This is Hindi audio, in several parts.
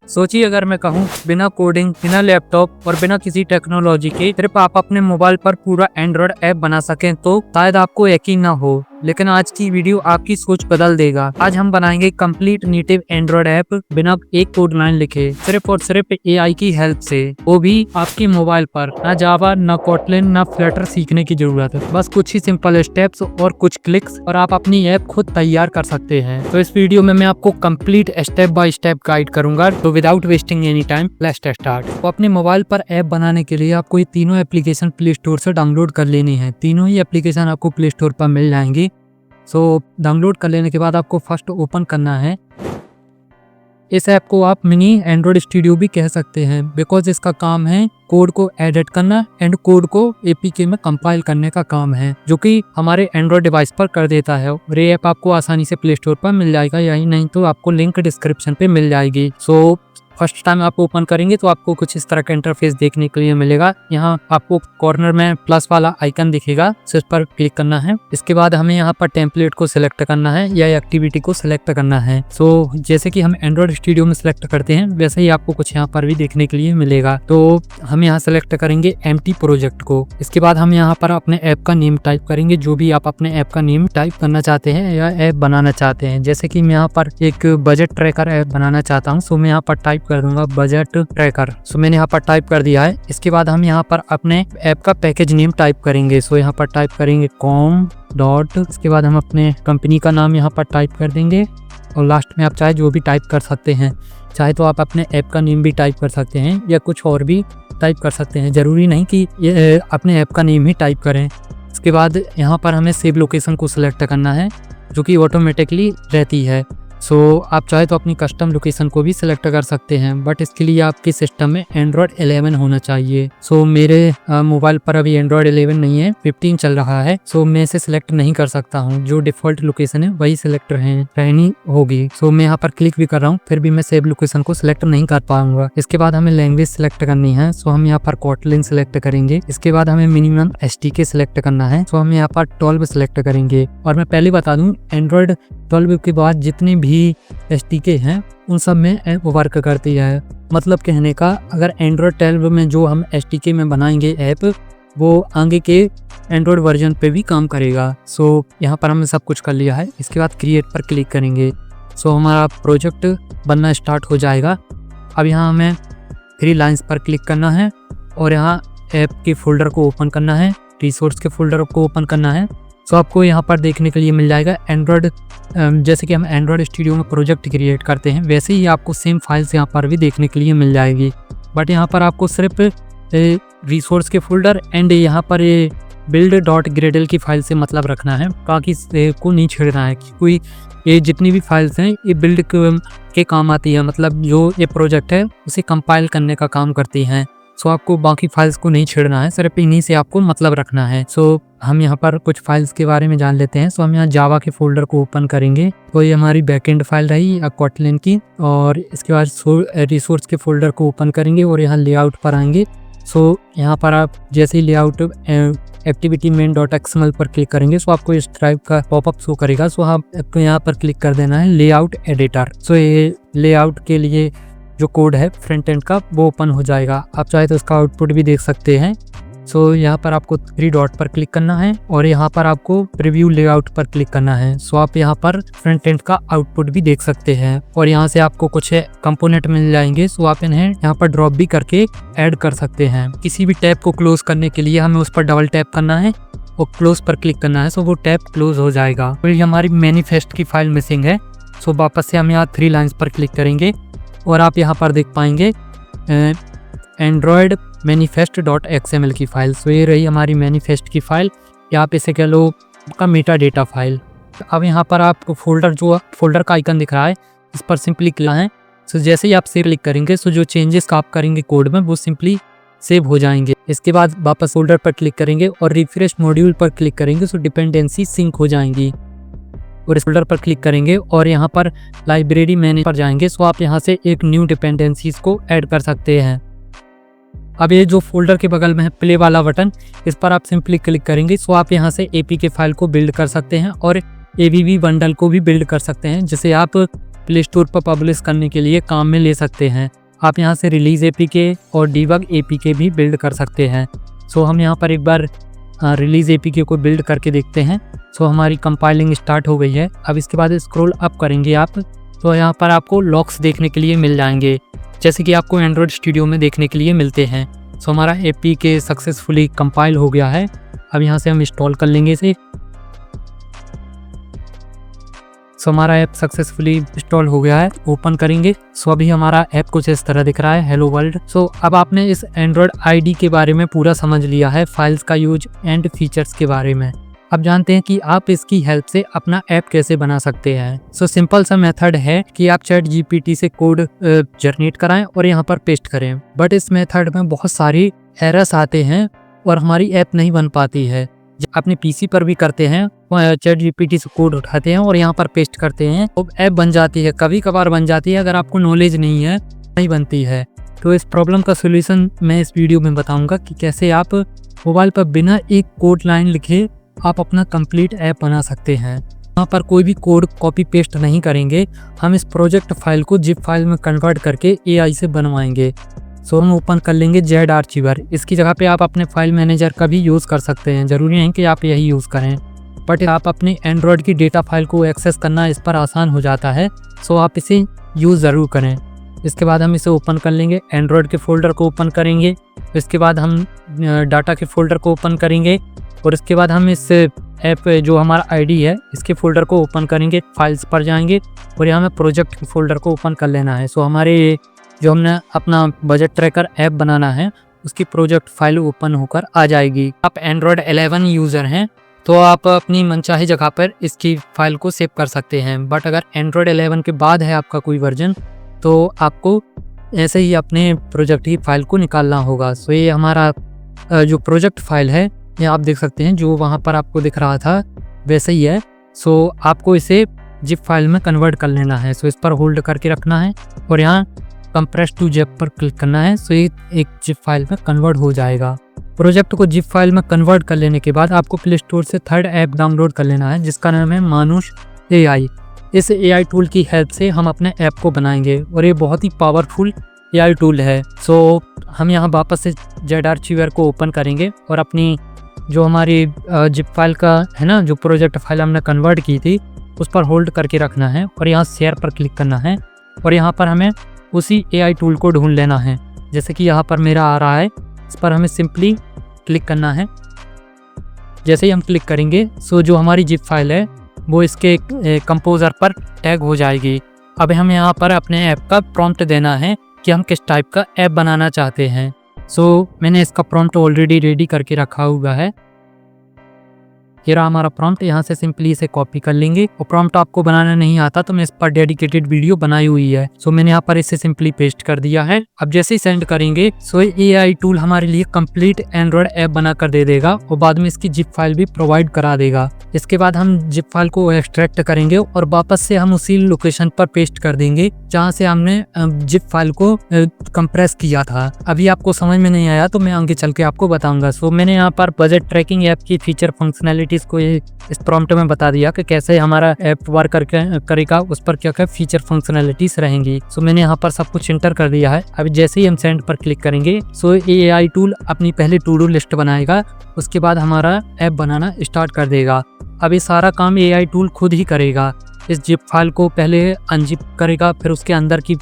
सोचिए अगर मैं कहूँ बिना कोडिंग, बिना लैपटॉप और बिना किसी टेक्नोलॉजी के सिर्फ आप अपने मोबाइल पर पूरा एंड्रॉइड ऐप बना सकें तो शायद आपको यकीन ना हो, लेकिन आज की वीडियो आपकी सोच बदल देगा। आज हम बनाएंगे कंप्लीट नेटिव एंड्रॉइड ऐप बिना एक कोड लाइन लिखे, सिर्फ और सिर्फ एआई की हेल्प से, वो भी आपके मोबाइल पर। ना जावा, ना कोटलिन, ना फ्लटर सीखने की जरूरत है, बस कुछ ही सिंपल स्टेप्स और कुछ क्लिक्स और आप अपनी ऐप खुद तैयार कर सकते हैं। तो इस वीडियो में मैं आपको complete step by step guide करूंगा। तो without wasting any time let's start. तो अपने मोबाइल पर ऐप बनाने के लिए आपको ये तीनों एप्लीकेशन प्ले स्टोर से डाउनलोड कर लेनी है। तीनों ही एप्लीकेशन आपको प्ले स्टोर पर मिल जाएंगी। डाउनलोड कर लेने के बाद आपको फर्स्ट ओपन करना है। इस ऐप को आप मिनी एंड्रॉइड स्टूडियो भी कह सकते हैं, बिकॉज इसका काम है कोड को एडिट करना एंड कोड को एपीके में कंपाइल करने का काम है, जो कि हमारे एंड्रॉइड डिवाइस पर कर देता है। और ये ऐप आपको आसानी से प्ले स्टोर पर मिल जाएगा, यही नहीं तो आपको लिंक डिस्क्रिप्शन पे मिल जाएगी। फर्स्ट टाइम आप ओपन करेंगे तो आपको कुछ इस तरह का इंटरफेस देखने के लिए मिलेगा। यहाँ आपको कॉर्नर में प्लस वाला आइकन दिखेगा, इस पर क्लिक करना है। इसके बाद हमें यहाँ पर टेम्पलेट को सिलेक्ट करना है या एक्टिविटी को सिलेक्ट करना है। जैसे कि हम एंड्रॉइड स्टूडियो में सिलेक्ट करते हैं वैसे ही आपको कुछ यहाँ पर भी देखने के लिए मिलेगा। तो हम यहाँ सिलेक्ट करेंगे एम्प्टी प्रोजेक्ट को। इसके बाद हम यहाँ पर अपने ऐप का नेम टाइप करेंगे, जो भी आप अपने ऐप का नेम टाइप करना चाहते हैं या ऐप बनाना चाहते हैं। जैसे कि मैं यहाँ पर एक बजट ट्रैकर ऐप बनाना चाहता हूँ, मैं यहाँ पर टाइप कर दूंगा बजट ट्रैकर। मैंने यहाँ पर टाइप कर दिया है। इसके बाद हम यहाँ पर अपने ऐप का पैकेज नेम टाइप करेंगे। यहाँ पर टाइप करेंगे com. इसके बाद हम अपने कंपनी का नाम यहाँ पर टाइप कर देंगे और लास्ट में आप चाहे जो भी टाइप कर सकते हैं। चाहे तो आप अपने ऐप का नेम भी टाइप कर सकते हैं या कुछ और भी टाइप कर सकते हैं, जरूरी नहीं कि ये अपने ऐप का नेम ही टाइप करें। इसके बाद यहाँ पर हमें सेव लोकेशन को सिलेक्ट करना है, जो कि ऑटोमेटिकली रहती है। आप चाहे तो अपनी कस्टम लोकेशन को भी सिलेक्ट कर सकते हैं, बट इसके लिए आपके सिस्टम में एंड्रॉयड 11 होना चाहिए। मेरे मोबाइल पर अभी एंड्रॉयड 11 नहीं है, 15 चल रहा है। मैं इसे सिलेक्ट नहीं कर सकता हूँ, जो डिफॉल्ट लोकेशन है वही सिलेक्ट रहनी होगी। मैं यहाँ पर क्लिक भी कर रहा हूँ, फिर भी मैं सेव लोकेशन को सिलेक्ट नहीं कर पाऊंगा। इसके बाद हमें लैंग्वेज सिलेक्ट करनी है। हम यहाँ पर कोटलिन सिलेक्ट करेंगे। इसके बाद हमें मिनिमम एसटीके सिलेक्ट करना है। हम यहाँ पर 12 सिलेक्ट करेंगे। और मैं पहले बता दूं, एंड्रॉयड 12 के बाद जितने भी एसटीके हैं उन सब में ऐप वर्क करती है। मतलब कहने का, अगर एंड्रॉयड 12 में जो हम एसटीके में बनाएंगे ऐप, वो आगे के एंड्रॉयड वर्जन पे भी काम करेगा। यहाँ पर हमने सब कुछ कर लिया है। इसके बाद क्रिएट पर क्लिक करेंगे। हमारा प्रोजेक्ट बनना स्टार्ट हो जाएगा। अब यहाँ हमें 3 लाइन्स पर क्लिक करना है और यहाँ ऐप के फोल्डर को ओपन करना है, रिसोर्स के फोल्डर को ओपन करना है। आपको यहाँ पर देखने के लिए मिल जाएगा एंड्रॉयड, जैसे कि हम एंड्रॉयड स्टूडियो में प्रोजेक्ट क्रिएट करते हैं वैसे ही आपको सेम फाइल्स यहाँ पर भी देखने के लिए मिल जाएगी। बट यहाँ पर आपको सिर्फ रिसोर्स के फोल्डर एंड यहाँ पर build.gradle की फाइल से मतलब रखना है, बाकी को नहीं छेड़ना है। कोई ये जितनी भी फाइल्स हैं ये बिल्ड के काम आती है, मतलब जो ये प्रोजेक्ट है उसे कंपाइल करने का काम करती हैं। आपको बाकी फाइल्स को नहीं छेड़ना है, सिर्फ इन्हीं से आपको मतलब रखना है। हम यहाँ पर कुछ फाइल्स के बारे में जान लेते हैं। हम यहाँ जावा के फोल्डर को ओपन करेंगे, तो ये हमारी बैकएंड फाइल रही कोटलिन की। और इसके बाद रिसोर्स के फोल्डर को ओपन करेंगे और यहाँ लेआउट पर आएंगे। यहाँ पर आप जैसे ही लेआउट एक्टिविटी main.xml पर क्लिक करेंगे आपको इस टाइप का पॉपअप शो करेगा। आपको यहाँ पर क्लिक कर देना है लेआउट एडिटर। ये लेआउट के लिए जो कोड है फ्रंट एंड का वो ओपन हो जाएगा। आप चाहे तो इसका आउटपुट भी देख सकते हैं। यहाँ पर आपको 3 डॉट पर क्लिक करना है और यहाँ पर आपको प्रीव्यू लेआउट पर क्लिक करना है। आप यहाँ पर फ्रंट एंड का आउटपुट भी देख सकते हैं और यहाँ से आपको कुछ कंपोनेंट मिल जाएंगे। आप इन्हें यहाँ पर ड्रॉप भी करके ऐड कर सकते हैं। किसी भी टैब को क्लोज करने के लिए हमें उस पर डबल टैप करना है और क्लोज पर क्लिक करना है। वो टैब क्लोज हो जाएगा। फिर हमारी मैनिफेस्ट की फाइल मिसिंग है। वापस से हम यहाँ 3 लाइन्स पर क्लिक करेंगे और आप यहाँ पर देख पाएंगे एंड्रॉयड manifest.xml की फाइल। ये रही हमारी मैनिफेस्ट की फाइल, या आप इसे कह लो का मेटा डेटा फाइल। अब यहाँ पर आपको फोल्डर का आइकन दिख रहा है, इस पर सिंपली क्लिक है। जैसे ही आप सेव क्लिक करेंगे जो चेंजेस आप करेंगे कोड में वो सिंपली सेव हो जाएंगे। इसके बाद वापस फोल्डर पर क्लिक करेंगे और रिफ्रेश मॉड्यूल पर क्लिक करेंगे डिपेंडेंसी सिंक हो जाएंगी। और इस फोल्डर पर क्लिक करेंगे और यहाँ पर लाइब्रेरी मैनेजर पर जाएंगे। आप यहाँ से एक न्यू डिपेंडेंसीज को ऐड कर सकते हैं। अब ये जो फोल्डर के बगल में है प्ले वाला बटन, इस पर आप सिंपली क्लिक करेंगे। आप यहाँ से एपीके फाइल को बिल्ड कर सकते हैं और एबीबी बंडल को भी बिल्ड कर सकते हैं, जिसे आप प्ले स्टोर पर पब्लिश करने के लिए काम में ले सकते हैं। आप यहाँ से रिलीज एपीके और डीबग एपीके भी बिल्ड कर सकते हैं। सो हम यहाँ पर एक बार रिलीज एपीके को बिल्ड करके देखते हैं। सो हमारी कंपाइलिंग स्टार्ट हो गई है। अब इसके बाद स्क्रॉल अप करेंगे आप तो यहाँ पर आपको लॉक्स देखने के लिए मिल जाएंगे, जैसे कि आपको एंड्रॉयड स्टूडियो में देखने के लिए मिलते हैं। सो हमारा एपीके सक्सेसफुली कंपाइल हो गया है। अब यहाँ से हम इंस्टॉल कर लेंगे इसे। सो हमारा ऐप सक्सेसफुली इंस्टॉल हो गया है। ओपन करेंगे। सो अभी हमारा ऐप कुछ इस तरह दिख रहा है, हेलो वर्ल्ड। सो अब आपने इस एंड्रॉयड आईडी के बारे में पूरा समझ लिया है, फाइल्स का यूज एंड फीचर्स के बारे में। अब जानते हैं कि आप इसकी हेल्प से अपना ऐप कैसे बना सकते हैं। सो सिंपल सा मेथड है कि आप चैट जीपीटी से कोड जनरेट कराएं और यहाँ पर पेस्ट करें। बट इस मेथड में बहुत सारी एरर्स आते हैं और हमारी ऐप नहीं बन पाती है। अपने पीसी पर भी करते हैं, चैट जीपीटी से कोड उठाते हैं और यहाँ पर पेस्ट करते हैं तो ऐप बन जाती है। कभी कभार बन जाती है, अगर आपको नॉलेज नहीं है नहीं बनती है। तो इस प्रॉब्लम का सोल्यूशन मैं इस वीडियो में बताऊंगा कि कैसे आप मोबाइल पर बिना एक कोड लाइन लिखे आप अपना कंप्लीट ऐप बना सकते हैं। यहाँ पर कोई भी कोड कॉपी पेस्ट नहीं करेंगे, हम इस प्रोजेक्ट फाइल को जिप फाइल में कन्वर्ट करके एआई से बनवाएंगे। सो हम ओपन कर लेंगे जेड आर्चिवर। इसकी जगह पे आप अपने फाइल मैनेजर का भी यूज़ कर सकते हैं, ज़रूरी नहीं कि आप यही यूज़ करें, बट आप अपने एंड्रॉयड की डेटा फाइल को एक्सेस करना इस पर आसान हो जाता है। सो आप इसे यूज़ ज़रूर करें। इसके बाद हम इसे ओपन कर लेंगे, एंड्रॉयड के फोल्डर को ओपन करेंगे। इसके बाद हम डाटा के फोल्डर को ओपन करेंगे और इसके बाद हम इस ऐप जो हमारा आईडी है इसके फोल्डर को ओपन करेंगे, फाइल्स पर जाएंगे और यहाँ हमें प्रोजेक्ट के फोल्डर को ओपन कर लेना है। सो हमारे जो हमने अपना बजट ट्रैकर ऐप बनाना है उसकी प्रोजेक्ट फाइल ओपन होकर आ जाएगी। आप एंड्रॉयड 11 यूज़र हैं तो आप अपनी मनचाही जगह पर इसकी फाइल को सेव कर सकते हैं, बट अगर एंड्रॉयड 11 के बाद है आपका कोई वर्जन तो आपको ऐसे ही अपने प्रोजेक्ट की फाइल को निकालना होगा। सो ये हमारा जो प्रोजेक्ट फाइल है ये आप देख सकते हैं, जो वहाँ पर आपको दिख रहा था वैसे ही है। सो आपको इसे जिप फाइल में कन्वर्ट कर लेना है। सो इस पर होल्ड करके रखना है और यहाँ कंप्रेस टू जिप पर क्लिक करना है। सो ये एक जिप फाइल में कन्वर्ट हो जाएगा। प्रोजेक्ट को जिप फाइल में कन्वर्ट कर लेने के बाद आपको प्ले स्टोर से थर्ड ऐप डाउनलोड कर लेना है जिसका नाम है मानुष एआई। इस एआई टूल की हेल्प से हम अपने ऐप को बनाएंगे और ये बहुत ही पावरफुल एआई टूल है। सो हम यहाँ वापस से जेड आर्चिवर को ओपन करेंगे और अपनी जो हमारी जिप फाइल का है ना, जो प्रोजेक्ट फाइल हमने कन्वर्ट की थी उस पर होल्ड करके रखना है और यहाँ शेयर पर क्लिक करना है और यहाँ पर हमें उसी एआई टूल को ढूंढ लेना है। जैसे कि यहाँ पर मेरा आ रहा है, इस पर हमें सिंपली क्लिक करना है। जैसे ही हम क्लिक करेंगे सो जो हमारी जिप फाइल है वो इसके कंपोजर पर टैग हो जाएगी। अब हम यहाँ पर अपने ऐप का प्रॉम्प्ट देना है कि हम किस टाइप का ऐप बनाना चाहते हैं। सो मैंने इसका प्रॉम्प्ट ऑलरेडी रेडी करके रखा हुआ है। ये रहा हमारा प्रॉम्प्ट, यहाँ से सिंपली इसे कॉपी कर लेंगे। और प्रॉम्प्ट आपको बनाना नहीं आता तो मैं इस पर डेडिकेटेड वीडियो बनाई हुई है। सो मैंने यहाँ पर इसे सिंपली पेस्ट कर दिया है। अब जैसे ही सेंड करेंगे सो एआई टूल हमारे लिए कंप्लीट एंड्रॉयड ऐप बना कर दे देगा और बाद में इसकी जिप फाइल भी प्रोवाइड करा देगा। इसके बाद हम जिप फाइल को एक्सट्रैक्ट करेंगे और वापस से हम उसी लोकेशन पर पेस्ट कर देंगे जहाँ से हमने जिप फाइल को कंप्रेस किया था। अभी आपको समझ में नहीं आया तो मैं आगे चल के आपको बताऊंगा। सो मैंने यहाँ पर बजट ट्रैकिंग ऐप की फीचर फंक्शनैलिटीज को इस प्रॉम्प्ट में बता दिया कि कैसे हमारा ऐप वर्क करेगा, उस पर क्या क्या फीचर फंक्शनैलिटीज रहेंगी। सो मैंने यहाँ पर सब कुछ एंटर कर दिया है। अभी जैसे ही हम सेंड पर क्लिक करेंगे सो एआई टूल अपनी पहले टू डू लिस्ट बनाएगा, उसके बाद हमारा ऐप बनाना स्टार्ट कर देगा। अभी सारा काम एआई टूल खुद ही करेगा। इस जिप फाइल को पहले अनजिप करेगा, फिर उसके अंदर की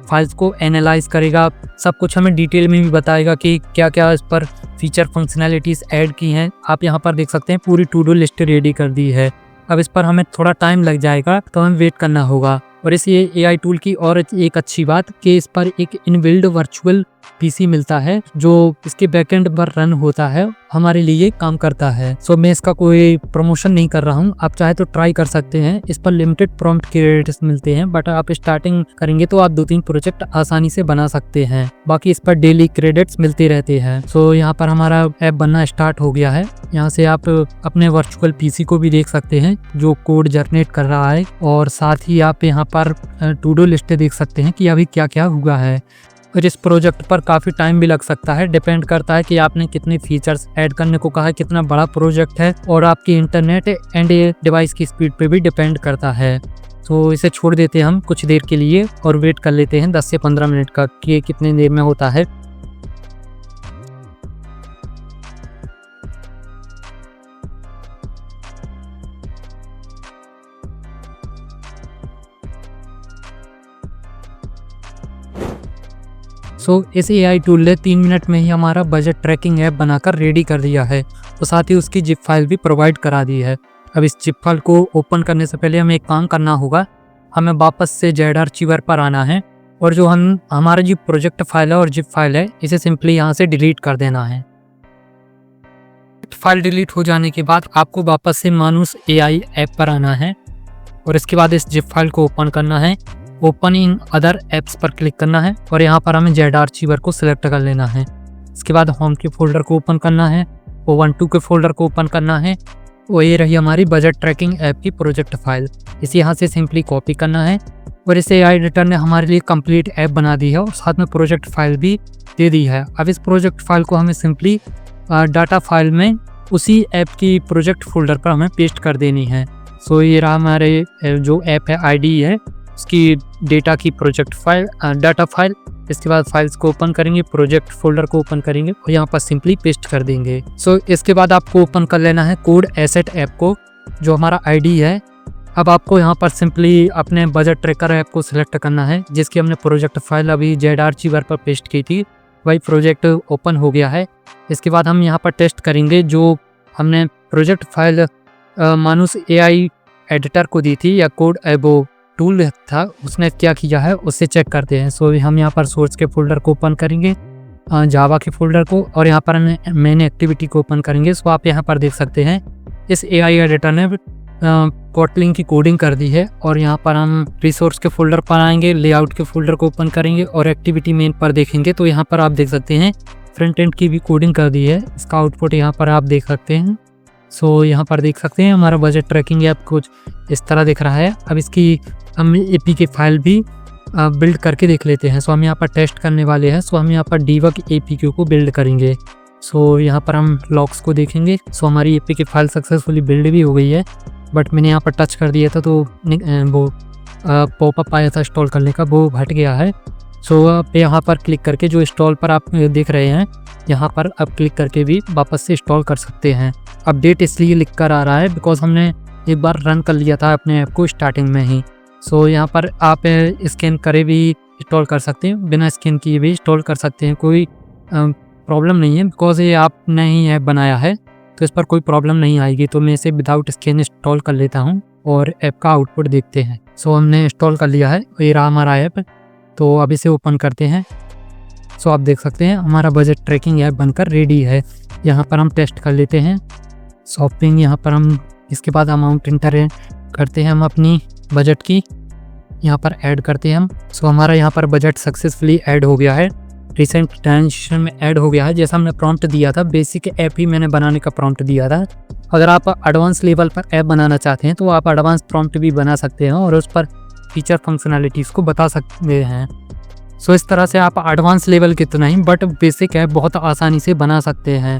फाइल्स को एनालाइज करेगा, सब कुछ हमें डिटेल में भी बताएगा कि क्या क्या इस पर फीचर फंक्शनैलिटीज़ ऐड की हैं। आप यहाँ पर देख सकते हैं पूरी टू डू लिस्ट रेडी कर दी है। अब इस पर हमें थोड़ा टाइम लग जाएगा तो हमें वेट करना होगा। और इस एआई टूल की और एक अच्छी बात कि इस पर एक इनबिल्ड वर्चुअल पीसी मिलता है जो इसके बैकएंड पर रन होता है, हमारे लिए काम करता है। सो मैं इसका कोई प्रमोशन नहीं कर रहा हूँ, आप चाहे तो ट्राई कर सकते हैं। इस पर लिमिटेड प्रॉम्प्ट क्रेडिट्स मिलते हैं, बट आप स्टार्टिंग करेंगे तो आप 2-3 प्रोजेक्ट आसानी से बना सकते हैं। बाकी इस पर डेली क्रेडिट्स मिलते रहते हैं। सो यहाँ पर हमारा ऐप बनना स्टार्ट हो गया है। यहाँ से आप अपने वर्चुअल पीसी को भी देख सकते हैं जो कोड जनरेट कर रहा है, और साथ ही आप यहाँ पर टू डू लिस्ट देख सकते हैं कि अभी क्या क्या हुआ है। और इस प्रोजेक्ट पर काफ़ी टाइम भी लग सकता है, डिपेंड करता है कि आपने कितने फीचर्स ऐड करने को कहा है, कितना बड़ा प्रोजेक्ट है और आपकी इंटरनेट एंड डिवाइस की स्पीड पे भी डिपेंड करता है। तो इसे छोड़ देते हैं हम कुछ देर के लिए और वेट कर लेते हैं 10 से 15 मिनट का कि ये कितने देर में होता है। इस AI टूल ने 3 मिनट में ही हमारा बजट ट्रैकिंग ऐप बनाकर रेडी कर दिया है और साथ ही उसकी जिप फाइल भी प्रोवाइड करा दी है। अब इस जिप फाइल को ओपन करने से पहले हमें एक काम करना होगा, हमें वापस से जेड आर्चिवर पर आना है और जो हमारा जो प्रोजेक्ट फाइल है और जिप फाइल है इसे सिंपली यहाँ से डिलीट कर देना है। फाइल डिलीट हो जाने के बाद आपको वापस से मानुस AI ऐप पर आना है और इसके बाद इस जिप फाइल को ओपन करना है। ओपन इन अदर ऐप्स पर क्लिक करना है और यहाँ पर हमें जेड आर्चिवर को सिलेक्ट कर लेना है। इसके बाद होम के फोल्डर को ओपन करना है, O12 के फोल्डर को ओपन करना है और ये रही हमारी बजट ट्रैकिंग ऐप की प्रोजेक्ट फाइल। इसे यहाँ से सिंपली कॉपी करना है और इसे AI एडिटर ने हमारे लिए कंप्लीट ऐप बना दी है और साथ में प्रोजेक्ट फाइल भी दे दी है। अब इस प्रोजेक्ट फाइल को हमें सिंपली डाटा फाइल में उसी ऐप की प्रोजेक्ट फोल्डर पर हमें पेस्ट कर देनी है। ये रहा हमारे जो ऐप है ID है उसकी डेटा की प्रोजेक्ट फाइल डाटा फाइल। इसके बाद फाइल्स को ओपन करेंगे, प्रोजेक्ट फोल्डर को ओपन करेंगे और यहाँ पर सिंपली पेस्ट कर देंगे। इसके बाद आपको ओपन कर लेना है कोड एसेट ऐप को जो हमारा ID है। अब आपको यहाँ पर सिंपली अपने बजट ट्रैकर ऐप को सिलेक्ट करना है जिसकी हमने प्रोजेक्ट फाइल अभी जेड आर्चिवर पर पेस्ट की थी, वही प्रोजेक्ट ओपन हो गया है। इसके बाद हम यहाँ पर टेस्ट करेंगे जो हमने प्रोजेक्ट फाइल मानुस AI एडिटर को दी थी या कोड एबो टूल था उसने क्या किया है उससे चेक करते हैं। हम यहाँ पर सोर्स के फोल्डर को ओपन करेंगे, जावा के फोल्डर को, और यहाँ पर मैन एक्टिविटी को ओपन करेंगे। आप यहाँ पर देख सकते हैं इस AI एडिटर ने कोटलिन की कोडिंग कर दी है और यहाँ पर हम रिसोर्स के फोल्डर पर आएंगे, लेआउट के फोल्डर को ओपन करेंगे और एक्टिविटी मेन पर देखेंगे तो यहाँ पर आप देख सकते हैं फ्रंट एंड की भी कोडिंग कर दी है। इसका आउटपुट यहाँ पर आप देख सकते हैं। यहाँ पर देख सकते हैं हमारा बजट ट्रैकिंग ऐप कुछ इस तरह दिख रहा है। अब इसकी हम APK फाइल भी बिल्ड करके देख लेते हैं। हम यहाँ पर टेस्ट करने वाले हैं। हम यहाँ पर debug APK को बिल्ड करेंगे। यहाँ पर हम लॉग्स को देखेंगे। हमारी APK फाइल सक्सेसफुली बिल्ड भी हो गई है, बट मैंने यहाँ पर टच कर दिया था तो वो पॉपअप आया था इंस्टॉल करने का, वो हट गया है। आप यहाँ पर क्लिक करके जो इंस्टॉल पर आप देख रहे हैं यहाँ पर अब क्लिक करके भी वापस से इंस्टॉल कर सकते हैं। अपडेट इसलिए लिख कर आ रहा है बिकॉज हमने एक बार रन कर लिया था अपने ऐप को स्टार्टिंग में ही। यहाँ पर आप स्कैन करे भी इंस्टॉल कर सकते हैं, बिना स्कैन किए भी इंस्टॉल कर सकते हैं, कोई प्रॉब्लम नहीं है बिकॉज ये आपने ही ऐप बनाया है तो इस पर कोई प्रॉब्लम नहीं आएगी। तो मैं इसे विदाउट स्कैन इंस्टॉल कर लेता हूँ और ऐप का आउटपुट देखते हैं। हमने इंस्टॉल कर लिया है, ये रहा हमारा ऐप। तो अब इसे ओपन करते हैं। आप देख सकते हैं हमारा बजट ट्रैकिंग ऐप बनकर रेडी है। यहाँ पर हम टेस्ट कर लेते हैं शॉपिंग। यहाँ पर हम इसके बाद अमाउंट इंटर करते हैं हम अपनी बजट की, यहाँ पर ऐड करते हैं हम। हमारा यहाँ पर बजट सक्सेसफुली ऐड हो गया है, रिसेंट ट्रांजेक्शन में ऐड हो गया है। जैसा हमने प्रॉम्प्ट दिया था, बेसिक ऐप ही मैंने बनाने का प्रॉम्प्ट दिया था। अगर आप एडवांस लेवल पर ऐप बनाना चाहते हैं तो आप एडवांस प्रॉम्प्ट भी बना सकते हैं और उस पर फीचर फंक्शनैलिटीज़ को बता सकते हैं। इस तरह से आप एडवांस लेवल के तो नहीं बट बेसिक ऐप बहुत आसानी से बना सकते हैं।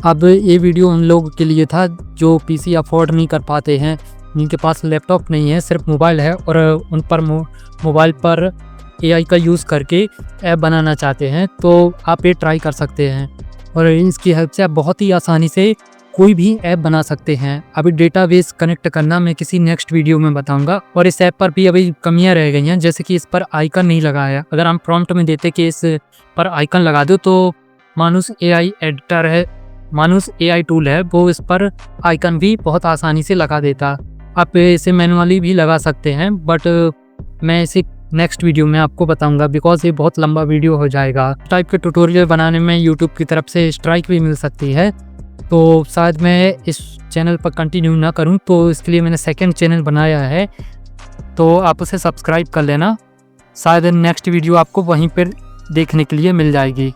अब ये वीडियो उन लोगों के लिए था जो PC अफोर्ड नहीं कर पाते हैं, जिनके पास लैपटॉप नहीं है, सिर्फ मोबाइल है और उन पर मोबाइल पर AI का यूज़ करके ऐप बनाना चाहते हैं तो आप ये ट्राई कर सकते हैं और इसकी हेल्प से आप बहुत ही आसानी से कोई भी ऐप बना सकते हैं। अभी डेटाबेस कनेक्ट करना मैं किसी नेक्स्ट वीडियो में बताऊंगा और इस ऐप पर भी अभी कमियां रह गई हैं, जैसे कि इस पर आइकन नहीं लगाया। अगर हम प्रॉम्प्ट में देते कि इस पर आइकन लगा दो तो मानुस AI एडिटर है, मानुस AI टूल है, वो इस पर आइकन भी बहुत आसानी से लगा देता। आप इसे मैनुअली भी लगा सकते हैं बट मैं इसे नेक्स्ट वीडियो में आपको बताऊंगा बिकॉज ये बहुत लंबा वीडियो हो जाएगा। टाइप के ट्यूटोरियल बनाने में यूट्यूब की तरफ से स्ट्राइक भी मिल सकती है तो शायद मैं इस चैनल पर कंटिन्यू ना करूं, तो इसके लिए मैंने सेकंड चैनल बनाया है तो आप उसे सब्सक्राइब कर लेना। शायद नेक्स्ट वीडियो आपको वहीं पर देखने के लिए मिल जाएगी।